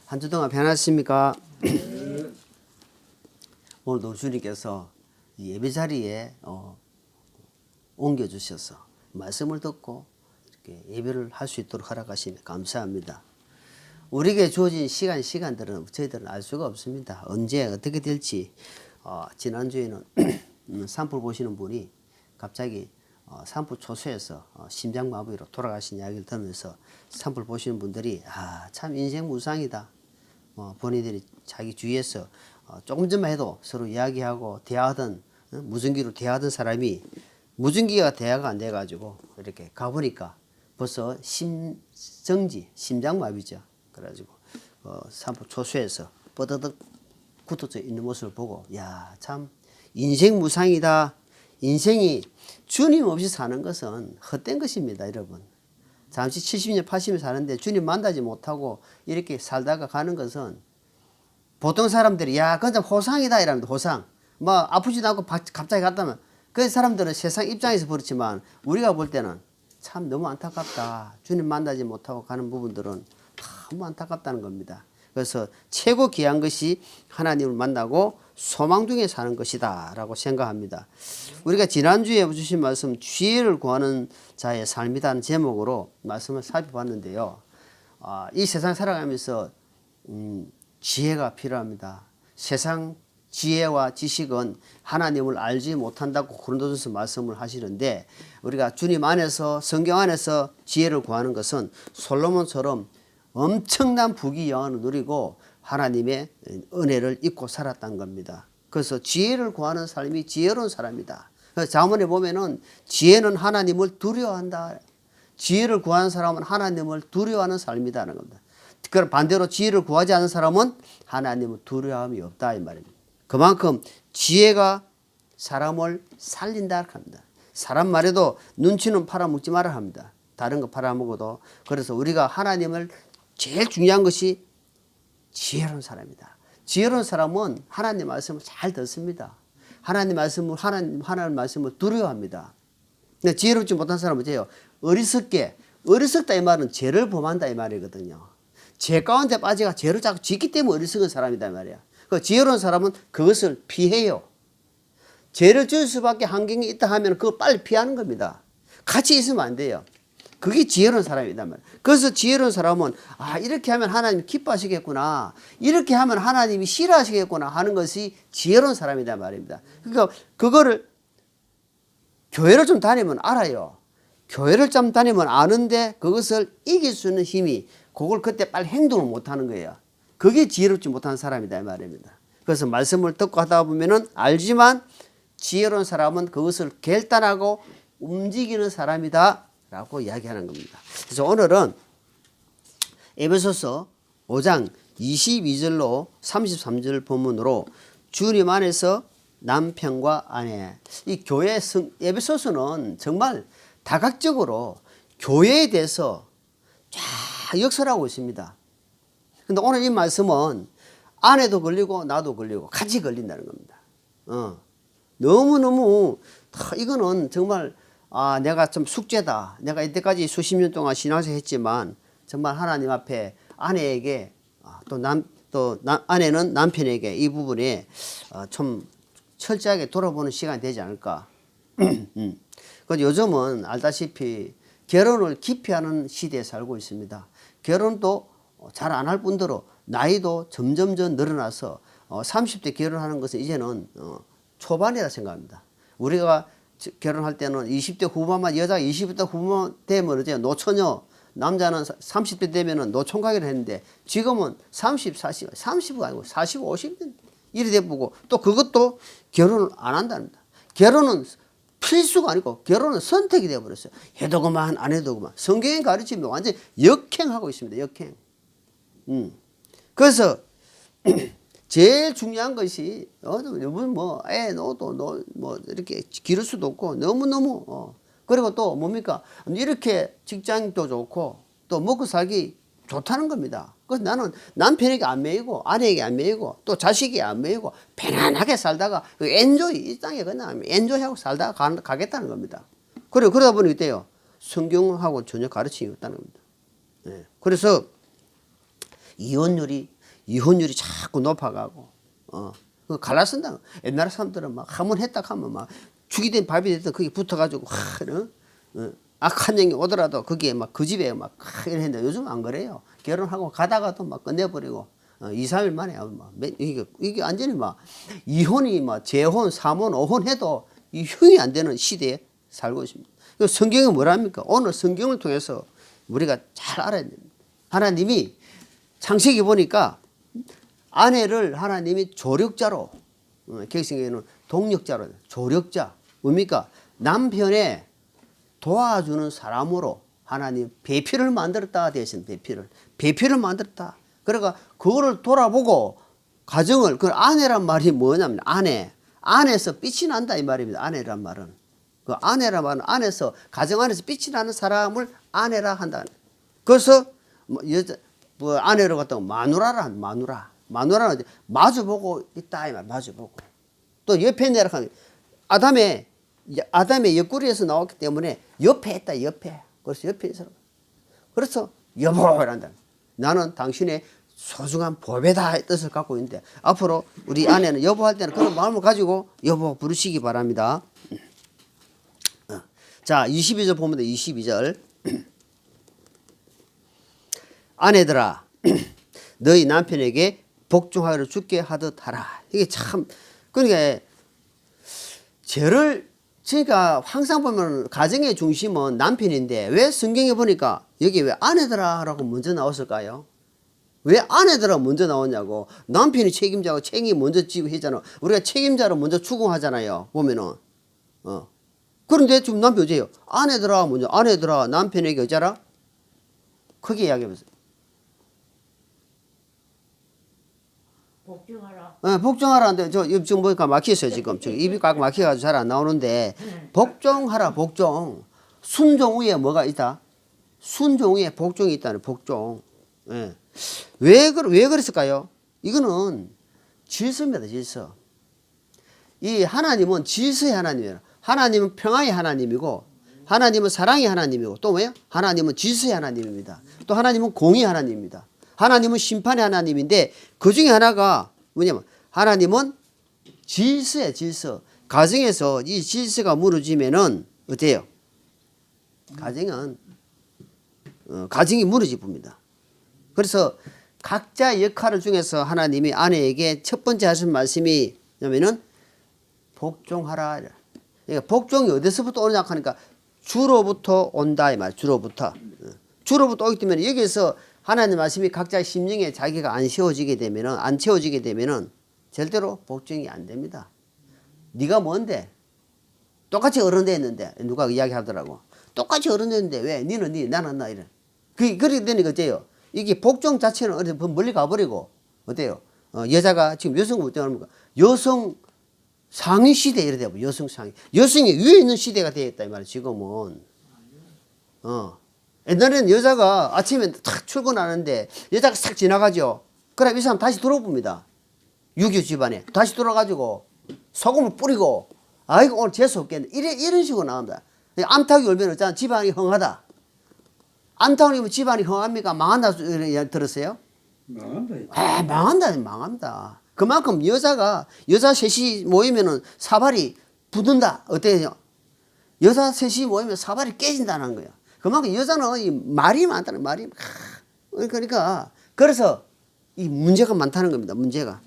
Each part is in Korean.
한 주 동안 편하십니까? 오늘도 주님께서 예배 자리에 옮겨주셔서 말씀을 듣고 이렇게 예배를 할 수 있도록 허락하시니 감사합니다. 우리에게 주어진 시간들은 저희들은 알 수가 없습니다. 언제 어떻게 될지. 지난주에는 산불 보시는 분이 갑자기 산불 초소에서 심장마비로 돌아가신 이야기를 들으면서 산불 보시는 분들이 참 인생 무상이다. 본인들이 자기 주위에서 조금 전만 해도 서로 이야기하고 대화하던 무전기로 대화하던 사람이 무전기가 대화가 안 돼가지고 이렇게 가보니까 벌써 심장마비죠. 그래가지고 산불 초소에서 뻗어득 굳어져 있는 모습을 보고 참 인생 무상이다. 인생이 주님 없이 사는 것은 헛된 것입니다, 여러분. 잠시 70년, 80년 사는데 주님 만나지 못하고 이렇게 살다가 가는 것은 보통 사람들이 그건 호상이다 이랍니다. 호상. 아프지도 않고 갑자기 갔다면 그 사람들은 세상 입장에서 그렇지만 우리가 볼 때는 참 너무 안타깝다. 주님 만나지 못하고 가는 부분들은 너무 안타깝다는 겁니다. 그래서 최고 귀한 것이 하나님을 만나고 소망 중에 사는 것이다 라고 생각합니다. 우리가 지난주에 주신 말씀 지혜를 구하는 자의 삶이라는 제목으로 말씀을 살펴봤는데요. 이 세상 살아가면서 지혜가 필요합니다. 세상 지혜와 지식은 하나님을 알지 못한다고 고린도전서 말씀을 하시는데 우리가 주님 안에서 성경 안에서 지혜를 구하는 것은 솔로몬처럼 엄청난 부귀 영화를 누리고 하나님의 은혜를 잊고 살았다는 겁니다. 그래서 지혜를 구하는 삶이 지혜로운 사람이다. 그래서 자문에 보면은 지혜는 하나님을 두려워한다. 지혜를 구하는 사람은 하나님을 두려워하는 삶이다는 겁니다. 그럼 반대로 지혜를 구하지 않는 사람은 하나님을 두려움이 없다 이 말입니다. 그만큼 지혜가 사람을 살린다 합니다. 사람 말에도 눈치는 팔아먹지 말아 합니다. 다른 거 팔아먹어도. 그래서 우리가 하나님을 제일 중요한 것이 지혜로운 사람이다. 지혜로운 사람은 하나님 말씀을 잘 듣습니다. 하나님 말씀을 두려워합니다. 근데 지혜롭지 못한 사람은 뭐예요? 어리석다 이 말은 죄를 범한다 이 말이거든요. 죄 가운데 빠져가 죄를 자꾸 짓기 때문에 어리석은 사람이다 이 말이야. 그 지혜로운 사람은 그것을 피해요. 죄를 지을 수밖에 환경이 있다 하면 그걸 빨리 피하는 겁니다. 같이 있으면 안 돼요. 그게 지혜로운 사람이다 말이야. 그래서 지혜로운 사람은 이렇게 하면 하나님이 기뻐하시겠구나. 이렇게 하면 하나님이 싫어하시겠구나 하는 것이 지혜로운 사람이다 말입니다. 그러니까 그거를 교회를 좀 다니면 알아요. 교회를 좀 다니면 아는데 그것을 이길 수 있는 힘이 그걸 그때 빨리 행동을 못하는 거예요. 그게 지혜롭지 못한 사람이다 이 말입니다. 그래서 말씀을 듣고 하다 보면은 알지만 지혜로운 사람은 그것을 결단하고 움직이는 사람이다 라고 이야기하는 겁니다. 그래서 오늘은 에베소서 5장 22절로 33절 본문으로 주님 안에서 남편과 아내, 이 교회 에베소서는 정말 다각적으로 교회에 대해서 쫙 역설하고 있습니다. 근데 오늘 이 말씀은 아내도 걸리고 나도 걸리고 같이 걸린다는 겁니다. 너무너무 이거는 정말 내가 좀 숙제다. 내가 이때까지 수십 년 동안 신앙생활 했지만 정말 하나님 앞에 아내에게 아내는 남편에게 이 부분에 좀 철저하게 돌아보는 시간이 되지 않을까. 그런데 요즘은 알다시피 결혼을 기피하는 시대에 살고 있습니다. 결혼도 잘 안 할 뿐더러 나이도 점점 늘어나서 30대 결혼하는 것은 이제는 초반이라 생각합니다. 우리가 결혼할 때는 20대 후반만, 여자가 20대 후반 되면 이제 노처녀, 남자는 30대 되면은 노총각이라 했는데 지금은 30은 아니고 40, 50 이래 돼보고 또 그것도 결혼을 안 한답니다. 결혼은 필수가 아니고 결혼은 선택이 되어버렸어요. 해도 그만 안 해도 그만. 성경의 가르침이 완전 역행하고 있습니다. 역행. 그래서 제일 중요한 것이 여러분 애 넣어도 이렇게 기를 수도 없고 너무너무 그리고 또 뭡니까 이렇게 직장도 좋고 또 먹고 살기 좋다는 겁니다. 그래서 나는 남편에게 안 매이고 아내에게 안 매이고 또 자식에게 안 매이고 편안하게 살다가 엔조이 이 땅에 그냥 엔조이하고 살다가 가겠다는 겁니다. 그리고 그러다 보니 어때요? 성경하고 전혀 가르침이 없다는 겁니다. 그래서 이혼율이 이혼율이 자꾸 높아가고, 그 갈라쓴다. 옛날 사람들은 막 한번 했다 하면 막 죽이 된 밥이 됐든 거기 붙어가지고, 악한 영이 오더라도 거기에 막 그 집에 막 이런 했는데 요즘 안 그래요. 결혼하고 가다가도 막 끝내버리고, 2, 3일 만에 막, 이게 완전히 막 이혼이 막 재혼, 3혼, 5혼 해도 이 흉이 안 되는 시대에 살고 있습니다. 성경이 뭐랍니까? 오늘 성경을 통해서 우리가 잘 알아야 됩니다. 하나님이 창세기 보니까 아내를 하나님이 조력자로, 객성에는 동력자로, 조력자, 뭡니까? 남편의 도와주는 사람으로 하나님 배필을 만들었다 대신 배필을 만들었다. 그러니까 그거를 돌아보고 가정을, 그 아내란 말이 뭐냐면 안에서 빛이 난다 이 말입니다. 아내란 말은 그 아내란 말은 안에서, 가정 안에서 빛이 나는 사람을 아내라 한다. 그래서 뭐 아내로 갔다고 마누라라 한다. 마누라는 마주보고 있다 이 말. 마주보고 또 옆에 내라 하면 아담의 옆구리에서 나왔기 때문에 옆에 있다. 옆에. 그래서 옆에 있어. 그래서 여보란다. 나는 당신의 소중한 보배다 뜻을 갖고 있는데 앞으로 우리 아내는 여보할 때는 그런 마음을 가지고 여보 부르시기 바랍니다. 자, 22절 보면 돼. 22절. 아내들아 너희 남편에게 복종하기를 주께 하듯 하라. 이게 참, 그러니까 그러니까 항상 보면 가정의 중심은 남편인데 왜 성경에 보니까 여기 왜 아내들아라고 먼저 나왔을까요? 왜 아내들아 먼저 나왔냐고. 남편이 책임자고 책임 먼저 지고 했잖아. 우리가 책임자로 먼저 추궁하잖아요. 보면은. 그런데 지금 남편 어째요? 아내들아 먼저, 아내들아 남편에게 어쩌라? 크게 이야기해보세요. 복종하라. 복종하라는데 지금 보니까 막혀있어요. 지금 입이 꽉 막혀가지고 잘 안 나오는데 복종하라. 복종. 순종 위에 뭐가 있다? 순종 위에 복종이 있다는 복종. 예. 왜 그랬을까요? 이거는 질서입니다. 질서. 이 하나님은 질서의 하나님이에요. 하나님은 평화의 하나님이고 하나님은 사랑의 하나님이고 또 뭐예요? 하나님은 질서의 하나님입니다. 또 하나님은 공의의 하나님입니다. 하나님은 심판의 하나님인데 그 중에 하나가 뭐냐면 하나님은 질서예요. 질서. 가정에서 이 질서가 무너지면은 어때요? 가정이 무너집니다. 그래서 각자 역할 중에서 하나님이 아내에게 첫 번째 하신 말씀이 뭐냐면은 복종하라. 그러니까 복종이 어디서부터 오느냐 하니까 주로부터 온다 이 말. 주로부터 오기 때문에 여기에서 하나님 말씀이 각자의 심령에 자기가 안 채워지게 되면은 절대로 복종이 안 됩니다. 네가 뭔데? 똑같이 어른 됐는데 누가 이야기하더라고. 똑같이 어른 됐는데 왜? 니는 니, 나는 나 이래. 그렇게 되니까 어때요? 이게 복종 자체는 어디 멀리 가버리고 어때요? 여자가 지금 여성 어떻게 합니까? 여성 상위 시대 이래 되고 여성 상위. 여성이 위에 있는 시대가 되겠다 이 말이야 지금은. 옛날에는 여자가 아침에 탁 출근하는데 여자가 싹 지나가죠. 그럼 이 사람 다시 들어봅니다. 유교 집안에 다시 들어가지고 소금을 뿌리고 아이고 오늘 재수 없겠네. 이런 식으로 나온다. 암탉이 울면 어쩌나 집안이 흥하다. 암탉이면 집안이 흥합니까? 망한다 들었어요? 망한다. 망합니다. 그만큼 여자 셋이 모이면은 사발이 붙는다. 어때요? 여자 셋이 모이면 사발이 깨진다는 거예요. 그만큼 여자는 이 말이 많다는 말이. 그러니까 그래서 이 문제가 많다는 겁니다. 문제가.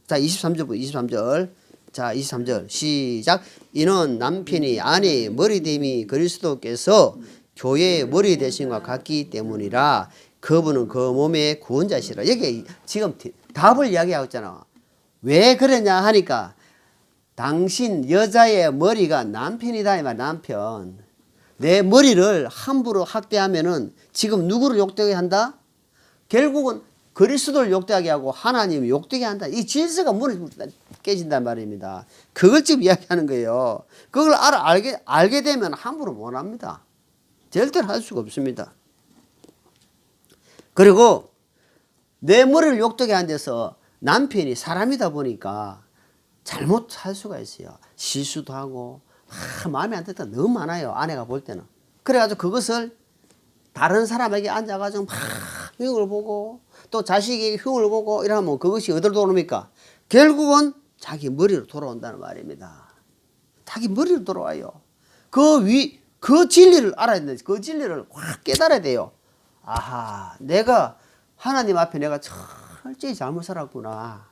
자 23절. 자 23절 시작. 이는 남편이 아내의 머리됨이 그리스도께서 교회의 머리 되심과 같기 때문이라. 그분은 그 몸의 구원자시라. 여기 지금 답을 이야기하고 있잖아. 왜 그러냐 하니까 당신 여자의 머리가 남편이다 이 말. 남편. 내 머리를 함부로 학대하면은 지금 누구를 욕되게 한다? 결국은 그리스도를 욕되게 하고 하나님을 욕되게 한다. 이 질서가 깨진단 말입니다. 그걸 지금 이야기하는 거예요. 그걸 알게 되면 함부로 못 합니다. 절대로 할 수가 없습니다. 그리고 내 머리를 욕되게 한 데서 남편이 사람이다 보니까 잘못할 수가 있어요. 실수도 하고 마음에 안 든다 너무 많아요. 아내가 볼 때는. 그래가지고 그것을 다른 사람에게 앉아가지고 막 흉을 보고 또 자식에게 흉을 보고 이러면 그것이 어디로 돌아옵니까? 결국은 자기 머리로 돌아온다는 말입니다. 자기 머리로 돌아와요. 그 진리를 알아야 되는데 그 진리를 확 깨달아야 돼요. 아하, 내가 하나님 앞에 내가 철저히 잘못 살았구나.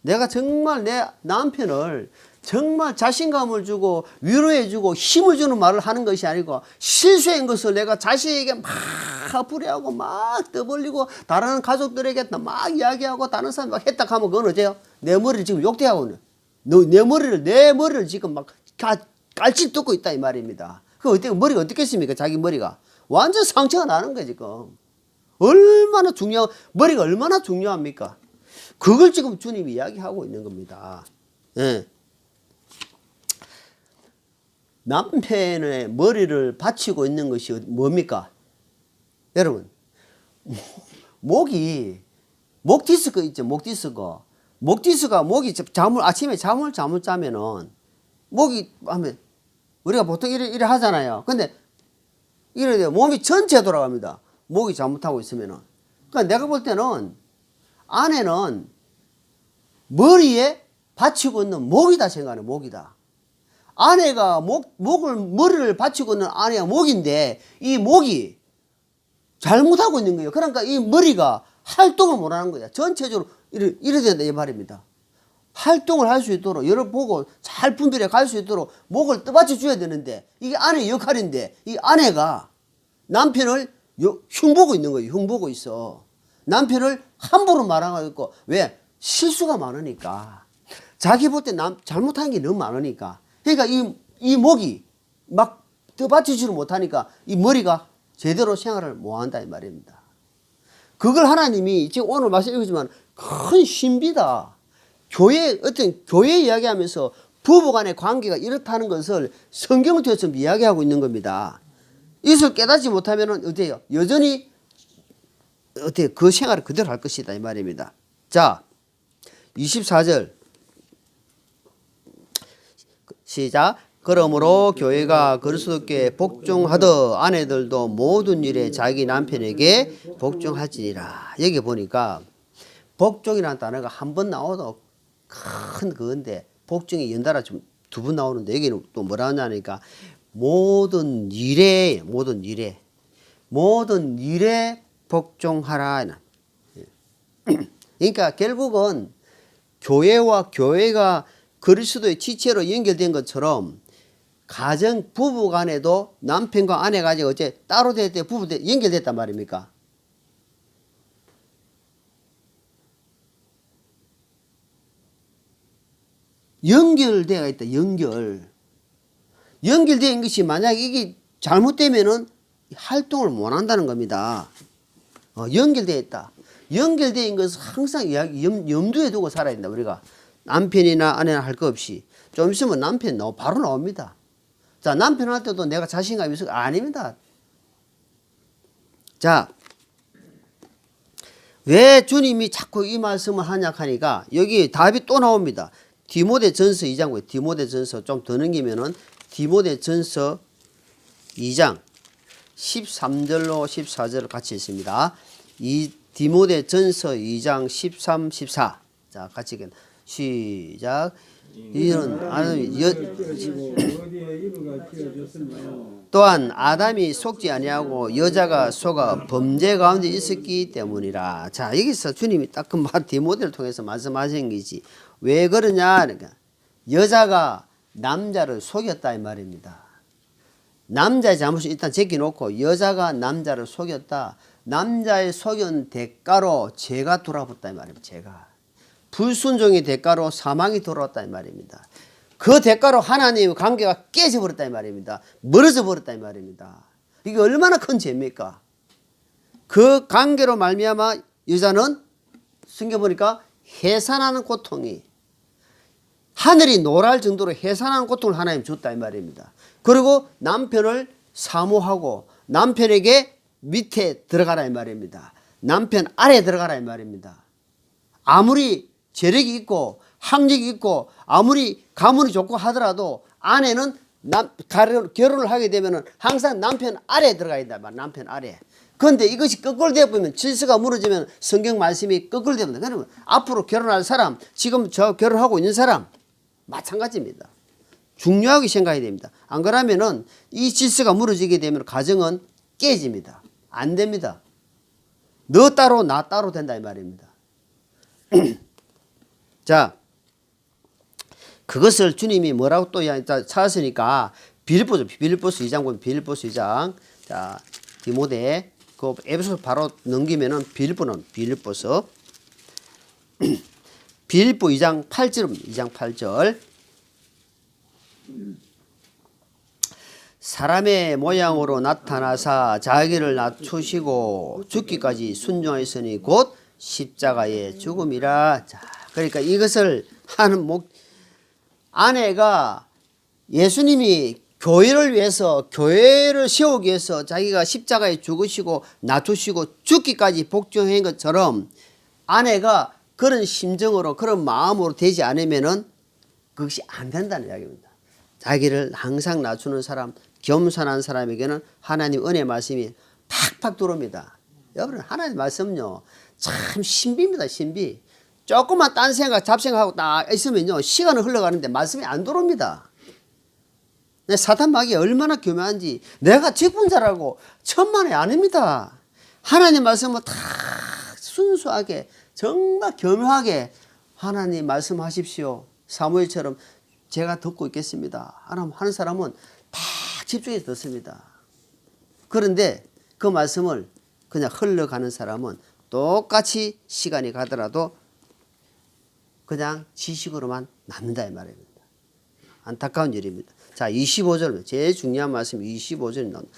내가 정말 내 남편을 정말 자신감을 주고 위로해주고 힘을 주는 말을 하는 것이 아니고 실수한 것을 내가 자식에게 막 불의하고 막 떠벌리고 다른 가족들에게 막 이야기하고 다른 사람 막 했다 하면 그건 어때요? 내 머리를 지금 욕대하고 있는 내 머리를 지금 막 깔칠 뜯고 있다 이 말입니다. 그 어떻게 머리가 어떻겠습니까? 자기 머리가 완전 상처가 나는 거예요 지금. 얼마나 머리가 얼마나 중요합니까? 그걸 지금 주님이 이야기하고 있는 겁니다. 예. 남편의 머리를 받치고 있는 것이 뭡니까? 여러분, 목 디스크 있죠? 목 디스크가 목이 아침에 잠을 잘못 자면은 목이 하면 우리가 보통 이래 하잖아요. 근데 이래 몸이 전체 돌아갑니다. 목이 잘못하고 있으면은. 그러니까 내가 볼 때는 아내는 머리에 받치고 있는 목이다 생각하네, 목이다. 아내가 머리를 받치고 있는 아내가 목인데 이 목이 잘못하고 있는 거예요. 그러니까 이 머리가 활동을 못 하는 거야. 전체적으로 이래 된다 이 말입니다. 활동을 할 수 있도록 여러 보고 잘 분별해 갈 수 있도록 목을 떠받쳐 줘야 되는데 이게 아내의 역할인데 이 아내가 남편을 흉보고 있는 거예요. 흉보고 있어. 남편을 함부로 말하고 있고 왜? 실수가 많으니까. 자기 볼 때 잘못한 게 너무 많으니까. 그러니까 이 목이 막 떠받치지를 못하니까 이 머리가 제대로 생활을 못한다 이 말입니다. 그걸 하나님이 지금 오늘 말씀드리지만 큰 신비다. 교회 이야기하면서 부부간의 관계가 이렇다는 것을 성경을 통해서 이야기하고 있는 겁니다. 이것을 깨닫지 못하면 어때요? 여전히 어때요? 그 생활을 그대로 할 것이다 이 말입니다. 자, 24절 시작. 그러므로 교회가 그리스도께 복종하듯 아내들도 모든 일에 자기 남편에게 복종하지니라. 여기 보니까 복종이라는 단어가 한 번 나와도 큰 그건데 복종이 연달아 좀 두 번 나오는데 여기는 또 뭐라 하냐니까 모든 일에 복종하라. 그러니까 결국은 교회와 교회가 그리스도의 지체로 연결된 것처럼 가정 부부 간에도 남편과 아내가 어째 따로 될 때 부부 때 연결됐단 말입니까? 연결되어 있다. 연결된 것이 만약 이게 잘못되면은 활동을 못 한다는 겁니다. 연결되어 있다. 연결된 것은 항상 염두에 두고 살아야 된다. 우리가 남편이나 아내나 할 거 없이 좀 있으면 남편 바로 나옵니다. 자, 남편 할 때도 내가 자신감이 있어 아닙니다. 자, 왜 주님이 자꾸 이 말씀을 하냐 하니까 여기 답이 또 나옵니다. 디모데전서 2장, 디모데전서 좀 더 넘기면은 디모데전서 2장 13절로 14절을 같이 있습니다. 이 디모데전서 2장 13, 14. 자, 같이 시작. 이는 또한 아담이 속지 아니하고 여자가 속아 범죄 가운데 있었기 때문이라. 자, 여기서 주님이 딱 그 디모데를 통해서 말씀하신 것이지. 왜 그러냐? 그러니까 여자가 남자를 속였다 이 말입니다. 남자의 잘못을 일단 제껴놓고 여자가 남자를 속였다. 남자의 속인 대가로 죄가 돌아왔다 이 말입니다. 죄가. 불순종의 대가로 사망이 돌아왔다 이 말입니다. 그 대가로 하나님의 관계가 깨져버렸다 이 말입니다. 멀어져 버렸다 이 말입니다. 이게 얼마나 큰 죄입니까? 그 관계로 말미암아 여자는 성경 보니까 해산하는 고통이 하늘이 노랄 정도로 해산하는 고통을 하나님 줬다 이 말입니다. 그리고 남편을 사모하고 남편에게 밑에 들어가라 이 말입니다. 남편 아래에 들어가라 이 말입니다. 아무리 재력이 있고 학력이 있고 아무리 가문이 좋고 하더라도 아내는 결혼을 하게 되면 항상 남편 아래에 들어가야 된다. 남편 아래. 그런데 이것이 거꾸로 되어버리면 질서가 무너지면 성경 말씀이 거꾸로 됩니다. 그러면 앞으로 결혼할 사람, 지금 저 결혼하고 있는 사람 마찬가지입니다. 중요하게 생각해야 됩니다. 안 그러면은 이 질서가 무너지게 되면 가정은 깨집니다. 안 됩니다. 너 따로 나 따로 된다 이 말입니다. 자, 그것을 주님이 뭐라고 또 찾았으니까 빌립보서 2장 보면 빌립보서 2장 자 디모데 그 에베소 바로 넘기면은 빌립보서 빌립보 2장 8절 2장 8절 사람의 모양으로 나타나사 자기를 낮추시고 죽기까지 순종하였으니 곧 십자가의 죽음이라. 자, 그러니까 이것을 하는 아내가 예수님이 교회를 위해서 교회를 세우기 위해서 자기가 십자가에 죽으시고 낮추시고 죽기까지 복종한 것처럼 아내가 그런 심정으로 그런 마음으로 되지 않으면은 그것이 안 된다는 이야기입니다. 자기를 항상 낮추는 사람, 겸손한 사람에게는 하나님 은혜 말씀이 팍팍 들어옵니다. 여러분 하나님 말씀은요 참 신비입니다. 신비. 조금만 딴 생각 잡생각하고 딱 있으면요 시간은 흘러가는데 말씀이 안 들어옵니다. 사탄 마귀가 얼마나 교묘한지 내가 직분자라고 천만에 아닙니다. 하나님 말씀은 다 순수하게 정말 교묘하게 하나님 말씀하십시오. 사무엘처럼 제가 듣고 있겠습니다. 하는 사람은 다 집중해서 듣습니다. 그런데 그 말씀을 그냥 흘러가는 사람은 똑같이 시간이 가더라도 그냥 지식으로만 남는다 이 말입니다. 안타까운 일입니다. 자 25절 제일 중요한 말씀 25절 나옵니다.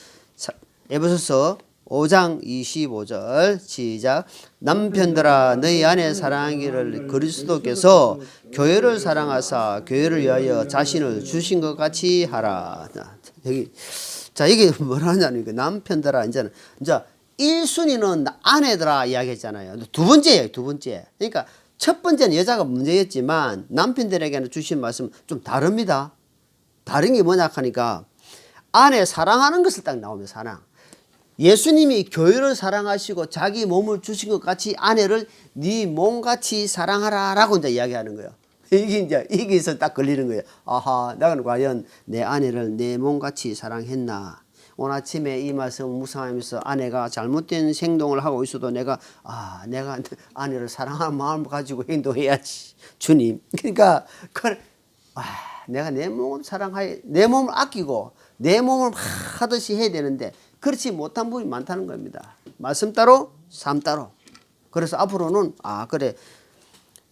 에베소서 5장 25절 시작. 남편들아 너희 아내 사랑하기를 그리스도께서 교회를 사랑하사 교회를 위하여 자신을 주신 것 같이 하라. 자 이게 뭐라 하냐니까 남편들아 이제 1순위는 아내들아 이야기했잖아요. 두 번째예요. 두 번째. 그러니까 첫 번째는 여자가 문제였지만 남편들에게는 주신 말씀 좀 다릅니다. 다른 게 뭐냐 하니까 아내 사랑하는 것을 딱 나오면 사랑. 예수님이 교회를 사랑하시고 자기 몸을 주신 것 같이 아내를 네 몸같이 사랑하라 라고 이제 이야기하는 거예요. 이게서 딱 걸리는 거예요. 아하, 나는 과연 내 아내를 내 몸같이 사랑했나. 오늘 아침에 이 말씀을 묵상하면서 아내가 잘못된 행동을 하고 있어도 내가 아내를 사랑하는 마음을 가지고 행동해야지. 주님. 그러니까 내가 내 몸을 사랑하여 내 몸을 아끼고 내 몸을 막 하듯이 해야 되는데 그렇지 못한 부분이 많다는 겁니다. 말씀 따로 삶 따로. 그래서 앞으로는 그래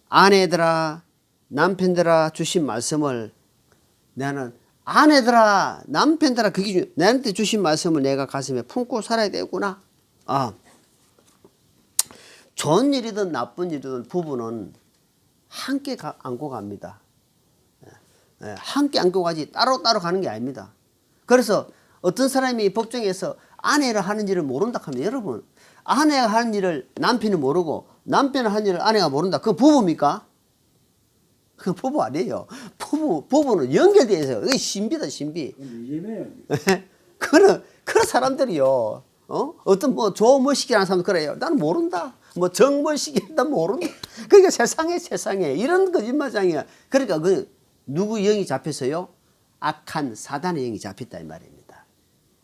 아내들아 남편들아 주신 말씀을 나는 아내들아 남편들아 그게 나한테 주신 말씀을 내가 가슴에 품고 살아야 되구나. 좋은 일이든 나쁜 일이든 부부는 함께 안고 갑니다. 함께 안고 가지 따로따로 가는 게 아닙니다. 그래서 어떤 사람이 법정에서 아내가 하는 일을 모른다 하면 여러분 아내가 하는 일을 남편이 모르고 남편이 하는 일을 아내가 모른다. 그건 부부입니까? 그건 부부 아니에요. 부부는 연결되어 있어요. 이게 신비다 신비. 그런 사람들이요. 어떤 조 멋있게 하는 사람도 그래요. 나는 모른다. 정 멋있게 난 모른다. 그러니까 세상에 이런 거짓말장이야. 그러니까 누구 영이 잡혀서요? 악한 사단의 영이 잡혔다 이 말입니다.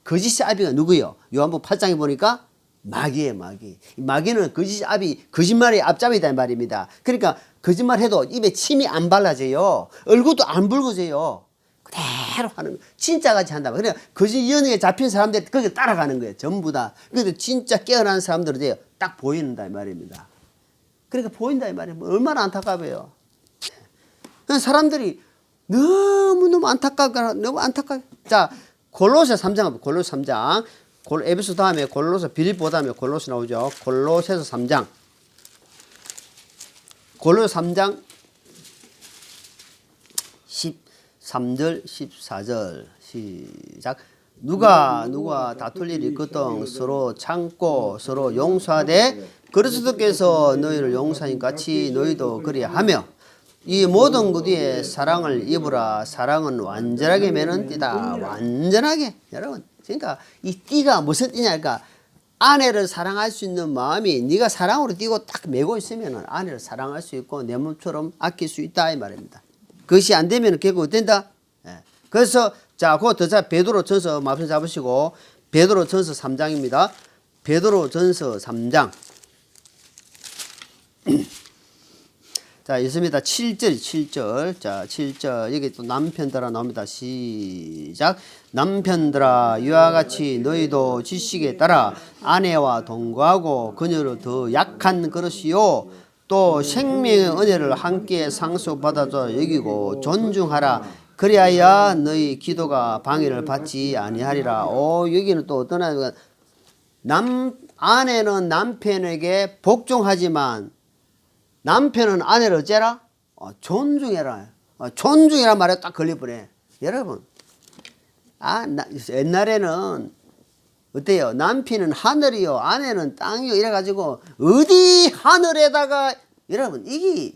거짓의 아비가 누구요? 요한복음 8장에 보니까 마귀예요. 마귀. 마귀는 거짓의 아비, 거짓말의 앞잡이다 이 말입니다. 그러니까 거짓말해도 입에 침이 안 발라져요. 얼굴도 안 붉어져요. 그대로 하는 거예요. 진짜같이 한다. 그러니까 거짓 연예에 잡힌 사람들이 거기에 따라가는 거예요. 전부 다. 그래도 진짜 깨어난 사람들은 딱 보인다 이 말입니다. 그러니까 보인다 이 말이에요. 얼마나 안타까워요. 사람들이 너무 안타깝다. 너무 안타깝다. 자, 골로새 3장, 골로새 3장. 에베소 다음에 골로새, 빌립보 다음에 골로새 나오죠. 골로새서 3장. 골로새 3장 13절, 14절. 시작. 누가 다툴 일이 있거든 서로 참고 서로 용서하되 그리스도께서 너희를 용서하신 같이 너희도 그리하며 이 모든 것 뒤에 사랑을 입으라. 사랑은 완전하게 매는 띠다. 완전하게. 여러분. 그러니까 이 띠가 무슨 띠냐니까 아내를 사랑할 수 있는 마음이 네가 사랑으로 띄고 딱 메고 있으면 아내를 사랑할 수 있고 내 몸처럼 아낄 수 있다 이 말입니다. 그것이 안 되면 결국 어된다. 예. 그래서 자, 그거 더 베드로전서 말씀 잡으시고 베드로전서 3장입니다. 베드로전서 3장. 자, 있습니다. 7절. 자, 7절. 여기 또 남편들아 나옵니다. 시작. 남편들아 이와 같이 너희도 지식에 따라 아내와 동거하고 그녀를 더 약한 그릇이요 또 생명의 은혜를 함께 상속받아서 여기고 존중하라. 그리하여 너희 기도가 방해를 받지 아니하리라. 여기는 또 어떤 아내는 남편에게 복종하지만 남편은 아내를 어째라? 존중해라. 존중이란 말에 딱 걸려버려. 여러분, 옛날에는 어때요? 남편은 하늘이요, 아내는 땅이요. 이래가지고 어디 하늘에다가 여러분 이게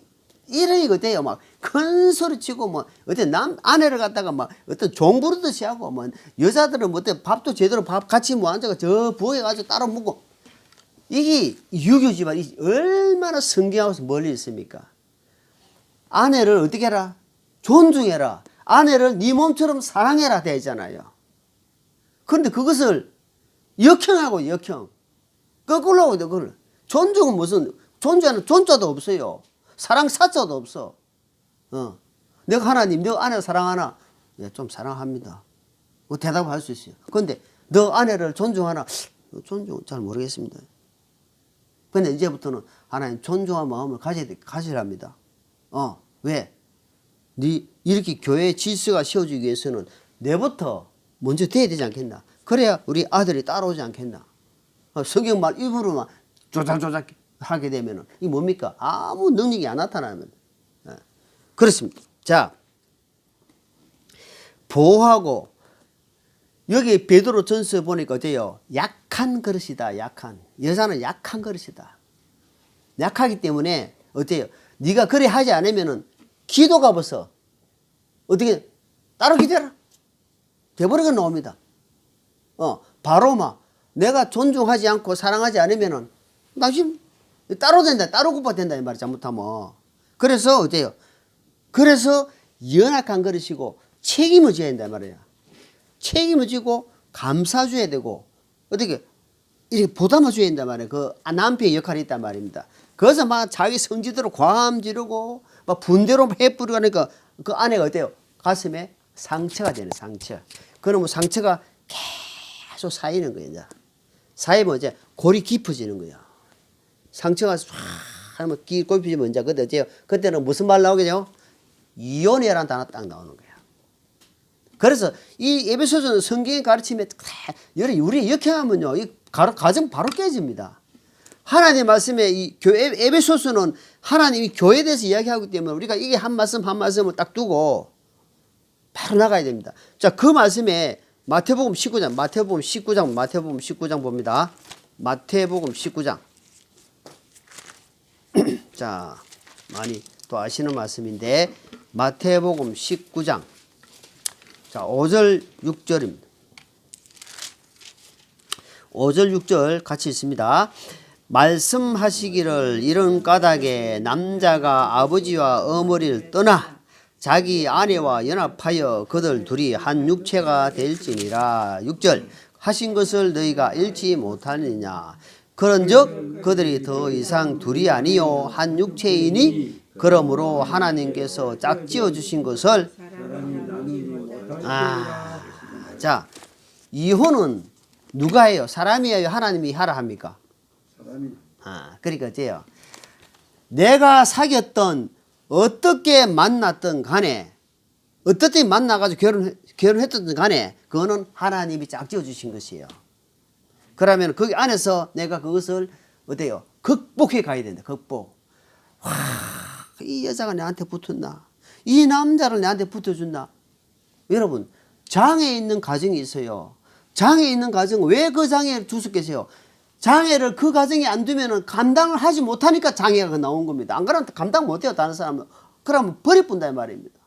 이러니까 어때요? 막 큰 소리 치고 뭐 어때 아내를 갖다가 막 어떤 종 부르듯이 하고 뭐 여자들은 뭐 어때 밥도 제대로 밥 같이 뭐 앉아가 저 부엌에 가지고 따로 먹고. 이게 유교 집안이 얼마나 성경하고서 멀리 있습니까? 아내를 어떻게 해라? 존중해라. 아내를 네 몸처럼 사랑해라 되잖아요. 그런데 그것을 역형하고 역형. 거꾸로 하고 그걸. 존중은 무슨 존중하는 존자도 없어요. 사랑 사자도 없어. 내가 하나님 너 아내 사랑하나? 예, 좀 사랑합니다. 뭐 대답할 수 있어요. 그런데 너 아내를 존중하나? 존중 잘 모르겠습니다. 근데 이제부터는 하나님 존중한 마음을 가지랍니다. 왜? 이렇게 교회의 질서가 세워지기 위해서는 내부터 먼저 돼야 되지 않겠나? 그래야 우리 아들이 따라오지 않겠나? 성경말 일부러만 조작조작 하게 되면은 이게 뭡니까? 아무 능력이 안 나타나면. 그렇습니다. 자, 보호하고 여기 베드로전서 보니까 어때요? 약한 그릇이다. 약한. 여자는 약한 그릇이다. 약하기 때문에 어때요? 네가 그래 하지 않으면은 기도가 벌써 어떻게 따로 기대라. 돼버리게 나옵니다. 바로 막 내가 존중하지 않고 사랑하지 않으면은 나 지금 따로 된다. 따로 굽어 된다 이 말이 잘못하면. 그래서 어때요? 그래서 연약한 그릇이고 책임을 져야 된다 말이야. 책임을 지고 감사줘야 되고 어떻게 이렇게 보담을 줘야 된단 말이에요. 그 남편의 역할이 있단 말입니다. 그래서 막 자기 성질대로 과음 지르고 막 분대로 해뿌리고 하니까 그 아내가 어때요? 가슴에 상처가 되는 상처. 그러면 상처가 계속 쌓이는 거예요. 이제. 쌓이면 이제 골이 깊어지는 거예요. 상처가 쫙 하면 깊어지면 이제 그때는 무슨 말 나오겠죠? 이혼해라는 단어 딱 나오는 거예요. 그래서 이 에베소서는 성경의 가르침에 우리 역행하면요, 이 가정 바로 깨집니다. 하나님의 말씀에 이 교회 에베소서는 하나님이 교회에 대해서 이야기하기 때문에 우리가 이게 한 말씀 한 말씀을 딱 두고 바로 나가야 됩니다. 자, 그 말씀에 마태복음 19장 봅니다. 마태복음 19장. 자, 많이 또 아시는 말씀인데 마태복음 19장. 자, 5절 6절입니다. 5절 6절 같이 있습니다. 말씀하시기를 이런 까닭에 남자가 아버지와 어머니를 떠나 자기 아내와 연합하여 그들 둘이 한 육체가 될지니라. 6절 하신 것을 너희가 읽지 못하느냐. 그런즉 그들이 더 이상 둘이 아니요 한 육체이니 그러므로 하나님께서 짝지어 주신 것을 자, 이혼은 누가 해요? 사람이 해요? 하나님이 하라 합니까? 사람이. 그러니까 어째요? 내가 사귀었던 어떻게 만났던 간에 어떻게 만나가지고 결혼했던 간에 그거는 하나님이 짝지어 주신 것이에요. 그러면 거기 안에서 내가 그것을 어때요? 극복해 가야 된다. 극복. 와, 이 여자가 나한테 붙었나? 이 남자를 나한테 붙어준다. 여러분, 장애 있는 가정이 있어요. 장애 있는 가정, 왜 그 장애를 두서 계세요? 장애를 그 가정에 안 두면은 감당을 하지 못하니까 장애가 나온 겁니다. 안 그러면 감당 못해요, 다른 사람은. 그러면 버려뿐다 이 말입니다.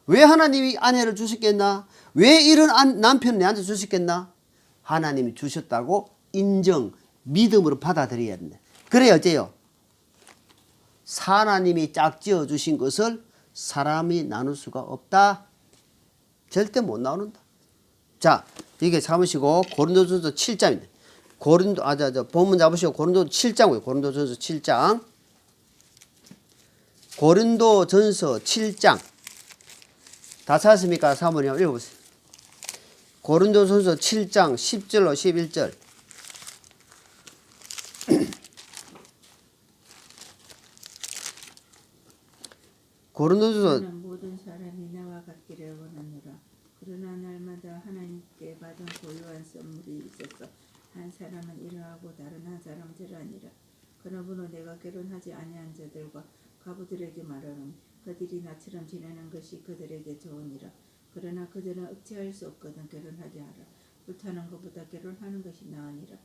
왜 하나님이 아내를 주셨겠나? 왜 이런 남편을 내한테 주셨겠나? 하나님이 주셨다고 인정, 믿음으로 받아들여야 된다. 그래야 어째요? 하나님이 짝지어 주신 것을 사람이 나눌 수가 없다. 절대 못 나누는다. 자, 이게 잡으시고 고린도전서 7장입니다. 본문 잡으시고 고린도전서 7장이에요. 고린도전서 7장. 고린도전서 7장. 다 찾았습니까? 사모님 읽어보세요. 고린도전서 7장 10절로 11절. 고린도전서 모든 사람이 나와 같기를 원하노라. 그러나 날마다 하나님께 받은 고유한 선물이 있어서 한 사람은 이러하고 다른 한 사람은 저러하니라. 그러므로 내가 결혼하지 아니한 자들과 가부들에게 말하노니 그들이 나처럼 지내는 것이 그들에게 좋으니라. 그러나 그들은 억제할 수 없거든 결혼하게 하라. 불타는 것보다 결혼하는 것이 나으니라.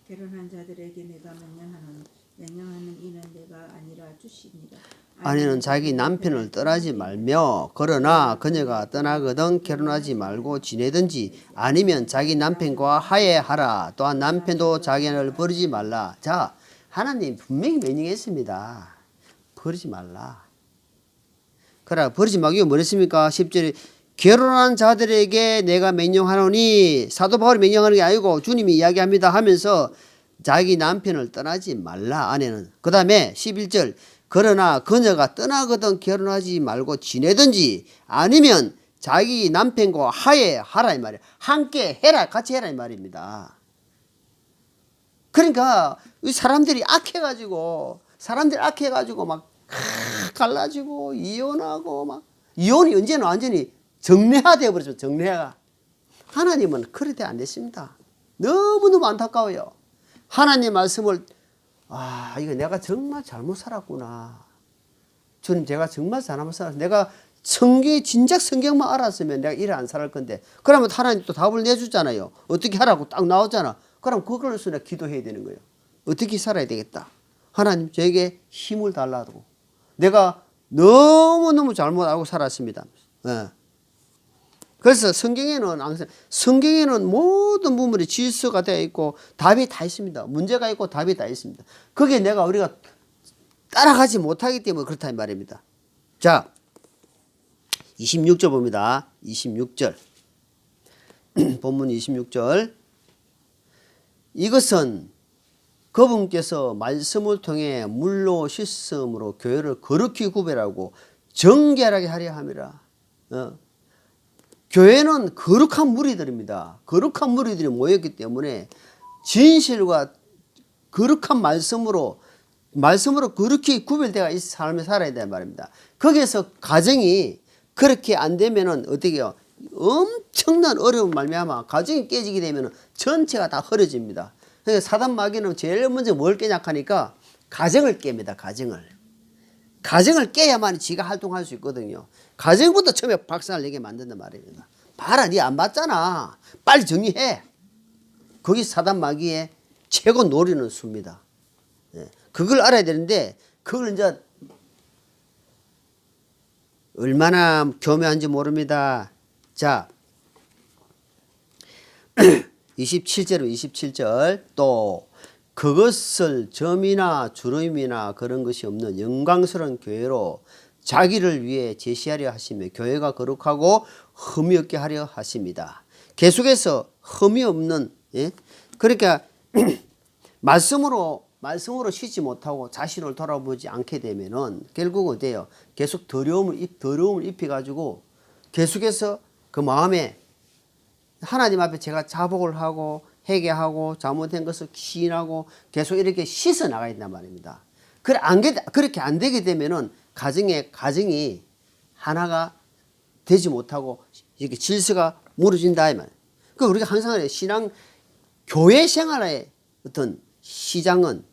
결혼한 자들에게 내가 명령하노니 명령하는 이는 내가 아니라 주시니라. 아내는 자기 남편을 떠나지 말며 그러나 그녀가 떠나거든 결혼하지 말고 지내든지 아니면 자기 남편과 화해하라. 또한 남편도 자기를 버리지 말라. 자, 하나님 분명히 명령했습니다. 버리지 말라. 그래, 버리지 말고 뭐랬습니까? 10절에 결혼한 자들에게 내가 명령하노니, 사도 바울이 명령하는 게 아니고 주님이 이야기합니다 하면서 자기 남편을 떠나지 말라. 아내는. 그 다음에 11절 그러나 그녀가 떠나거든 결혼하지 말고 지내든지 아니면 자기 남편과 화해하라 이 말이에요. 함께 해라, 같이 해라 이 말입니다. 그러니까 사람들이 악해가지고 막 갈라지고 이혼하고 막 이혼이 언제는 완전히 정례화되어 버렸죠. 정례화. 하나님은 그렇게 안 됐습니다. 너무너무 안타까워요. 하나님 말씀을 이거 내가 정말 잘못 살았구나. 주님 제가 정말 잘못 살았어. 내가 진작 성경만 알았으면 내가 이래 안 살 건데. 그러면 하나님 또 답을 내주잖아요. 어떻게 하라고 딱 나오잖아. 그럼 그걸로서 내가 기도해야 되는 거예요. 어떻게 살아야 되겠다. 하나님 저에게 힘을 달라고. 내가 너무너무 잘못 알고 살았습니다. 예. 그래서 성경에는 모든 부분이 질서가 되어 있고 답이 다 있습니다. 문제가 있고 답이 다 있습니다. 그게 우리가 따라가지 못하기 때문에 그렇다는 말입니다. 자, 26절 봅니다. 26절. 본문 26절. 이것은 그분께서 말씀을 통해 물로 씻음으로 교회를 거룩히 구별하고 정결하게 하려 함이라. 교회는 거룩한 무리들입니다. 거룩한 무리들이 모였기 때문에 진실과 거룩한 말씀으로 거룩히 구별되어 있는 삶을 살아야 된단 말입니다. 거기에서 가정이 그렇게 안 되면은 어떻게 해요? 엄청난 어려운 말미암아 가정이 깨지게 되면은 전체가 다 흐려집니다. 그러니까 사단 마귀는 제일 먼저 뭘 깨냐하니까 가정을 깹니다. 가정을 깨야만 지가 활동할 수 있거든요. 가정부터 처음에 박살을 내게 만든단 말입니다. 봐라, 니 안 봤잖아. 빨리 정리해. 거기 사단 마귀의 최고 노리는 수입니다. 그걸 알아야 되는데 그걸 이제 얼마나 교묘한지 모릅니다. 자, 27절 또 그것을 점이나 주름이나 그런 것이 없는 영광스러운 교회로 자기를 위해 제시하려 하시며 교회가 거룩하고 흠이 없게 하려 하십니다. 계속해서 흠이 없는 그러니까 말씀으로 쉬지 못하고 자신을 돌아보지 않게 되면은 결국은 어때요? 계속 더러움을 입혀가지고 계속해서 그 마음에 하나님 앞에 제가 자복을 하고 회개하고 잘못된 것을 시인하고 계속 이렇게 씻어 나가야 된단 말입니다. 그렇게 안 되게 되면은 가정이 하나가 되지 못하고 이렇게 질서가 무너진다 이 말. 그 우리가 항상 교회 생활의 어떤 시작점은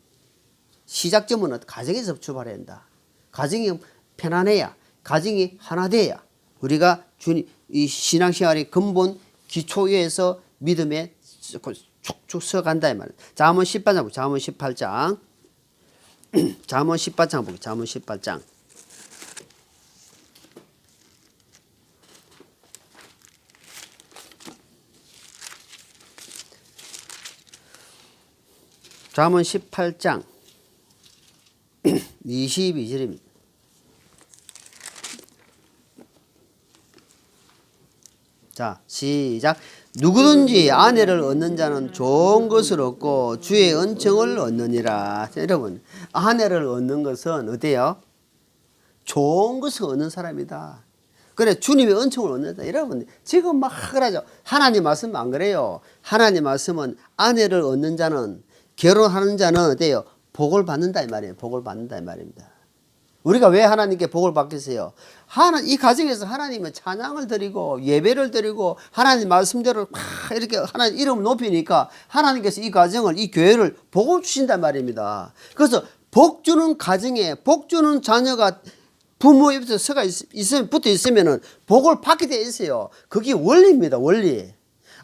가정에서 출발해야 한다. 가정이 편안해야, 가정이 하나 돼야 우리가 이 신앙생활의 근본 기초에서 믿음에 축축 서간다 이 말이에요. 잠언 18장 보고 잠언 18장. 잠언 18장 보고 잠언 18장. 잠언 18장 22절입니다. 자, 시작. 누구든지 아내를 얻는 자는 좋은 것을 얻고 주의 은총을 얻느니라. 자, 여러분, 아내를 얻는 것은 어때요? 좋은 것을 얻는 사람이다. 그래, 주님의 은총을 얻는다. 여러분, 지금 막 그러죠. 하나님 말씀 안 그래요. 하나님 말씀은 아내를 얻는 자는, 결혼하는 자는 어때요? 복을 받는다 이 말이에요. 복을 받는다 이 말입니다. 우리가 왜 하나님께 복을 받겠어요? 이 가정에서 하나님은 찬양을 드리고 예배를 드리고 하나님 말씀대로 막 이렇게 하나님 이름 높이니까 하나님께서 이 가정을, 이 교회를 복을 주신단 말입니다. 그래서 복 주는 가정에 복 주는 자녀가 부모 옆에서 서가 있으면, 붙어 있으면은 복을 받게 돼 있어요. 그게 원리입니다. 원리.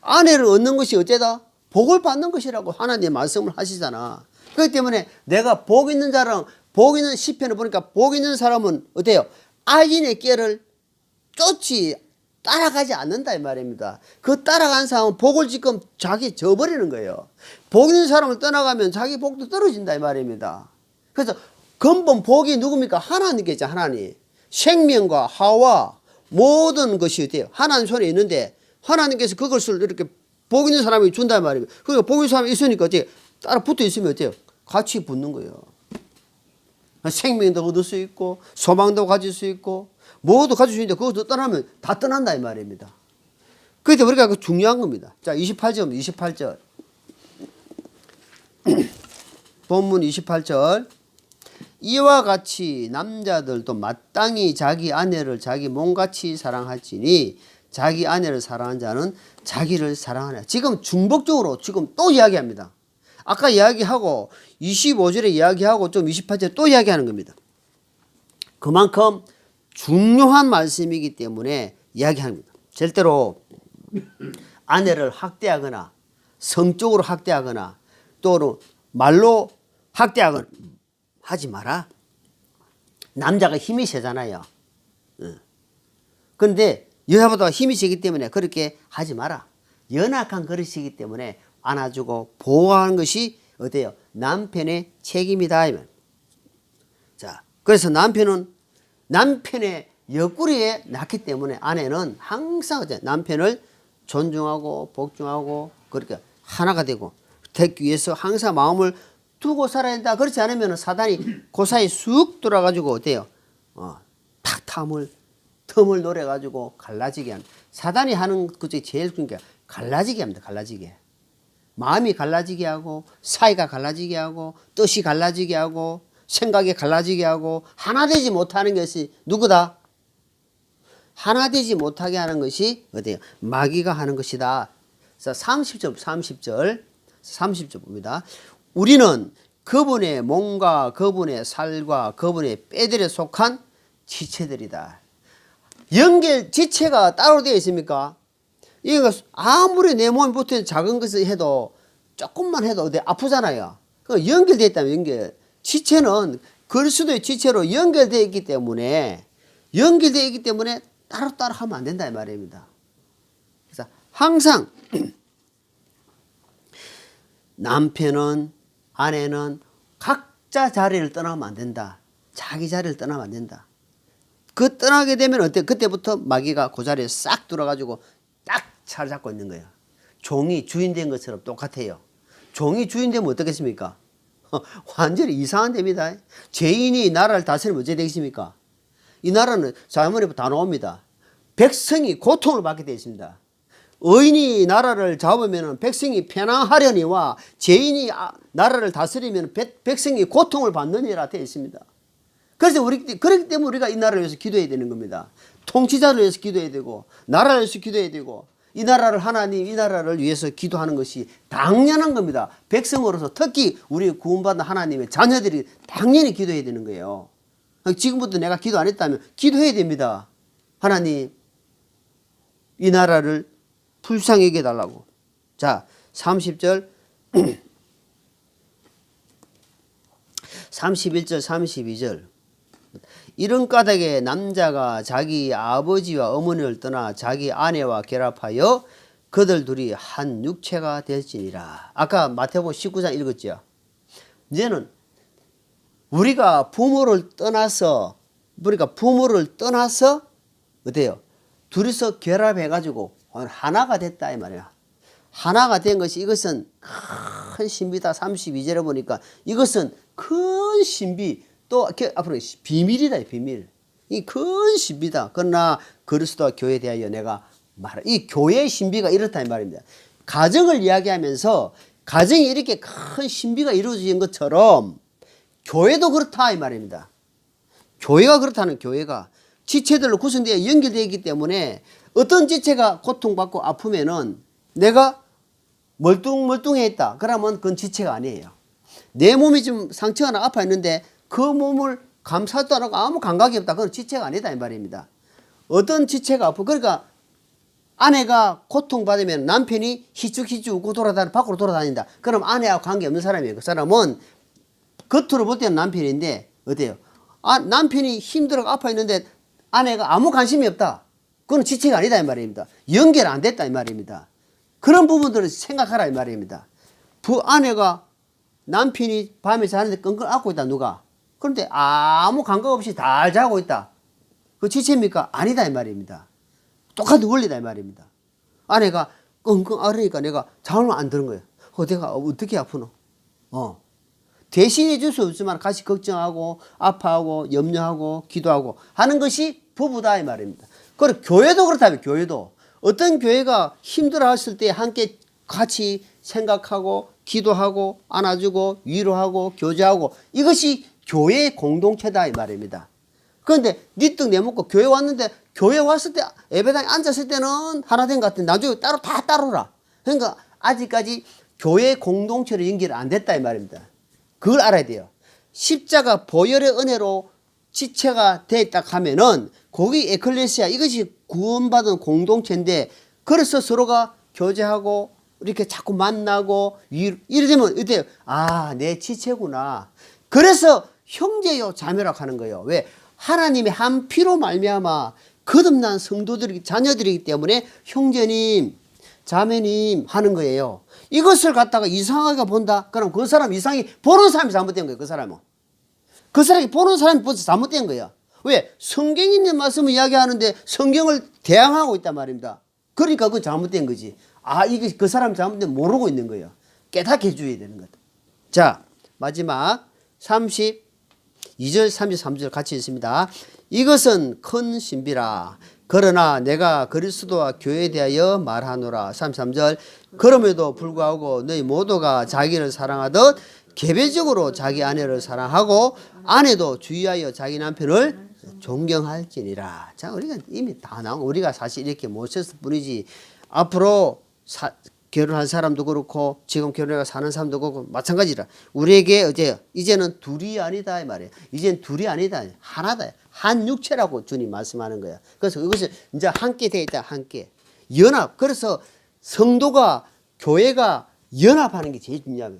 아내를 얻는 것이 어째다? 복을 받는 것이라고 하나님 말씀을 하시잖아. 그렇기 때문에 내가 복 있는 자랑, 복 있는 시편을 보니까 복 있는 사람은 어때요? 악인의 꾀를 쫓지 따라가지 않는다 이 말입니다. 그 따라간 사람은 복을 지금 자기 져버리는 거예요. 복 있는 사람을 떠나가면 자기 복도 떨어진다 이 말입니다. 그래서 근본 복이 누굽니까? 하나님께죠. 하나님. 생명과 하와 모든 것이 어때요? 하나님 손에 있는데 하나님께서 그것을 이렇게 복 있는 사람이 준다 이 말입니다. 그러니까 복 있는 사람이 있으니까 어때요? 따라 붙어 있으면 어때요? 같이 붙는 거예요. 생명도 얻을 수 있고 소망도 가질 수 있고 모두 가질 수 있는데 그것도 떠나면 다 떠난다 이 말입니다. 그렇기 때문에 우리가 그 중요한 겁니다. 자, 28절 본문 28절. 이와 같이 남자들도 마땅히 자기 아내를 자기 몸같이 사랑할지니 자기 아내를 사랑하는 자는 자기를 사랑하느니라. 지금 중복적으로 지금 또 이야기합니다. 아까 이야기하고 25절에 이야기하고 좀 28절에 또 이야기하는 겁니다. 그만큼 중요한 말씀이기 때문에 이야기하는 겁니다. 절대로 아내를 학대하거나 성적으로 학대하거나 또는 말로 학대하거나 하지 마라. 남자가 힘이 세잖아요. 그런데 여자보다 힘이 세기 때문에 그렇게 하지 마라. 연약한 그릇이기 때문에 안아주고 보호하는 것이 어때요? 남편의 책임이다. 자, 그래서 남편의 옆구리에 낳기 때문에 아내는 항상 남편을 존중하고 복종하고 그렇게 하나가 되고 되기 위해서 항상 마음을 두고 살아야 된다. 그렇지 않으면 사단이 그 사이 쑥 돌아가지고 어때요? 탁 틈을 노려가지고 갈라지게 하는. 사단이 하는 것 중에 제일 그러니까 갈라지게 합니다. 갈라지게. 마음이 갈라지게 하고 사이가 갈라지게 하고 뜻이 갈라지게 하고 생각이 갈라지게 하고 하나 되지 못하는 것이 누구다? 하나 되지 못하게 하는 것이 어때요? 마귀가 하는 것이다. 자, 30절 봅니다. 우리는 그분의 몸과 그분의 살과 그분의 뼈들에 속한 지체들이다. 지체가 따로 되어 있습니까? 이거 아무리 내 몸에 붙어 작은 것을 해도 조금만 해도 어디 아프잖아요. 그 연결되어 있다면 지체는 그리스도의 지체로 연결되어 있기 때문에 따로따로 하면 안 된다 이 말입니다. 그래서 항상 남편은 아내는 각자 자리를 떠나면 안 된다. 자기 자리를 떠나면 안 된다. 그 떠나게 되면 어때? 그때부터 마귀가 그 자리에 싹 들어가지고 딱 차를 잡고 있는 거예요. 종이 주인 된 것처럼 똑같아요. 종이 주인 되면 어떻겠습니까? 완전히 이상한 됩니다. 죄인이 나라를 다스리면 어찌 되겠습니까? 이 나라는 자문에부터 다 나옵니다. 백성이 고통을 받게 되어 있습니다. 의인이 나라를 잡으면 백성이 편안하려니와 죄인이 나라를 다스리면 백성이 고통을 받느니라 되어 있습니다. 그래서 그렇기 때문에 우리가 이 나라를 위해서 기도해야 되는 겁니다. 통치자를 위해서 기도해야 되고 나라를 위해서 기도해야 되고 이 나라를 위해서 기도하는 것이 당연한 겁니다. 백성으로서 특히 우리 구원받은 하나님의 자녀들이 당연히 기도해야 되는 거예요. 지금부터 내가 기도 안 했다면 기도해야 됩니다. 하나님 이 나라를 불쌍히 여겨달라고. 자, 30절 31절 32절 이런 까닭에 남자가 자기 아버지와 어머니를 떠나 자기 아내와 결합하여 그들 둘이 한 육체가 될지니라. 아까 마태복음 19장 읽었죠. 이제는 우리가 부모를 떠나서 어때요? 둘이서 결합해가지고 하나가 됐다 이 말이야. 하나가 된 것이 이것은 큰 신비다. 32절에 보니까 이것은 큰 신비 또 앞으로 비밀이다. 비밀. 이 큰 신비다. 그러나 그리스도와 교회에 대하여 내가 말해. 이 교회의 신비가 이렇다 이 말입니다. 가정을 이야기하면서 가정이 이렇게 큰 신비가 이루어진 것처럼 교회도 그렇다 이 말입니다. 교회가 그렇다는 교회가 지체들로 구성되어 연결되어 있기 때문에 어떤 지체가 고통받고 아프면은 내가 멀뚱멀뚱해 있다. 그러면 그건 지체가 아니에요. 내 몸이 좀 상처가 나 아파 있는데 그 몸을 감싸도 안 하고 아무 감각이 없다. 그건 지체가 아니다 이 말입니다. 어떤 지체가 아프 그러니까 아내가 고통받으면 남편이 희죽희죽 웃고 밖으로 돌아다닌다. 그럼 아내하고 관계없는 사람이에요. 그 사람은 겉으로 볼 때는 남편인데 어때요? 남편이 힘들어 아파 있는데 아내가 아무 관심이 없다. 그건 지체가 아니다 이 말입니다. 연결 안 됐다 이 말입니다. 그런 부분들을 생각하라 이 말입니다. 아내가 남편이 밤에 자는데 끙끙 앓고 있다 누가. 그런데 아무 감각 없이 잘 자고 있다. 그 지체입니까? 아니다 이 말입니다. 똑같은 원리다 이 말입니다. 아내가 끙끙 앓으니까 내가 잠을 안 드는 거예요. 내가 어떻게 아프노? 대신해 줄 수 없지만 같이 걱정하고 아파하고 염려하고 기도하고 하는 것이 부부다 이 말입니다. 그리고 교회도 그렇다면 교회도 어떤 교회가 힘들어 했을 때 함께 같이 생각하고 기도하고 안아주고 위로하고 교제하고 이것이 교회의 공동체다 이 말입니다. 그런데 니 떡 내먹고 교회 왔는데 교회 왔을 때 예배당에 앉았을 때는 하나 된 것 같은데 나중에 다 따로라. 그러니까 아직까지 교회 공동체로 연결이 안 됐다 이 말입니다. 그걸 알아야 돼요. 십자가 보혈의 은혜로 지체가 돼 있다 하면은 거기 에클레시아 이것이 구원받은 공동체인데 그래서 서로가 교제하고 이렇게 자꾸 만나고 이래 되면 어때요? 내 지체구나. 그래서 형제요 자매라고 하는 거예요. 왜? 하나님의 한 피로 말미암아 거듭난 성도들이 자녀들이기 때문에 형제님 자매님 하는 거예요. 이것을 갖다가 이상하게 본다? 그럼 그 사람 이상히 보는 사람이 잘못된 거예요. 그 사람이 보는 사람이 벌써 잘못된 거야. 왜? 성경에 있는 말씀을 이야기하는데 성경을 대항하고 있단 말입니다. 그러니까 그건 잘못된 거지. 이게 그 사람 잘못된 모르고 있는 거예요. 깨닫게 해줘야 되는 거다. 자, 마지막 32절 33절 같이 있습니다. 이것은 큰 신비라. 그러나 내가 그리스도와 교회에 대하여 말하노라. 33절 그럼에도 불구하고 너희 모두가 자기를 사랑하듯 개별적으로 자기 아내를 사랑하고 아내도 주의하여 자기 남편을 존경할지니라. 자, 우리가 이미 다 나온 우리가 사실 이렇게 모셨을 뿐이지 앞으로 결혼한 사람도 그렇고 지금 결혼해서 사는 사람도 그렇고 마찬가지라. 우리에게 이제는 둘이 아니다 이 말이에요. 이제는 둘이 아니다. 하나다. 한 육체라고 주님 말씀하는 거야. 그래서 이것이 이제 함께 되어 있다. 함께. 연합. 그래서 성도가 교회가 연합하는 게 제일 중요해요.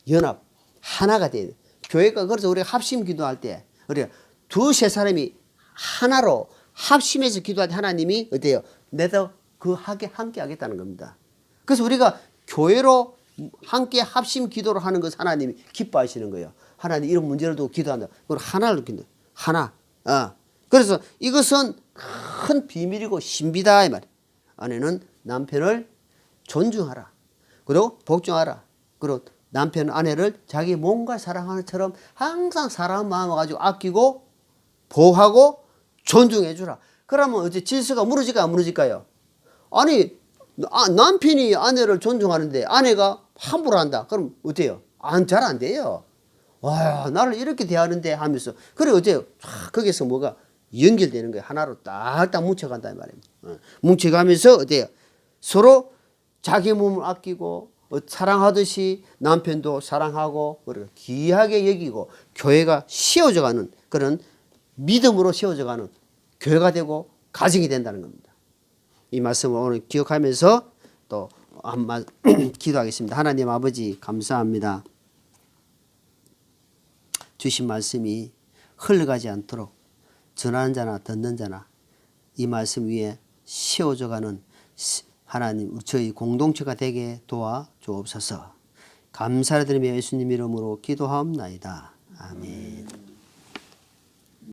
연합. 하나가 돼야 돼. 교회가 그래서 우리가 합심 기도할 때 우리가 두세 사람이 하나로 합심해서 기도할 때 하나님이 어때요? 내가 함께 하겠다는 겁니다. 그래서 우리가 교회로 함께 합심 기도를 하는 것을 하나님이 기뻐하시는 거예요. 하나님 이런 문제를 두고 기도한다. 그걸 하나를 기도. 하나. 그래서 이것은 큰 비밀이고 신비다 이 말. 아내는 남편을 존중하라. 그리고 복종하라. 그리고 남편은 아내를 자기 몸과 사랑하는 것처럼 항상 사랑하는 마음을 가지고 아끼고 보호하고 존중해 주라. 그러면 어째 질서가 무너질까요? 안 무너질까요? 아니 남편이 아내를 존중하는데 아내가 함부로 한다. 그럼 어때요? 잘 안 돼요. 와, 나를 이렇게 대하는데 하면서. 그래 어때요? 거기서 뭐가 연결되는 거예요. 하나로 딱딱 뭉쳐간다 이 말입니다. 뭉쳐가면서 어때요? 서로 자기 몸을 아끼고 사랑하듯이 남편도 사랑하고 귀하게 여기고 교회가 세워져가는 그런 믿음으로 세워져가는 교회가 되고 가정이 된다는 겁니다. 이 말씀을 오늘 기억하면서 또 한번 기도하겠습니다. 하나님 아버지 감사합니다. 주신 말씀이 흘러가지 않도록 전하는 자나 듣는 자나 이 말씀 위에 세워져가는 하나님 저희 공동체가 되게 도와 주옵소서. 감사를 드리며 예수님 이름으로 기도하옵나이다. 아멘.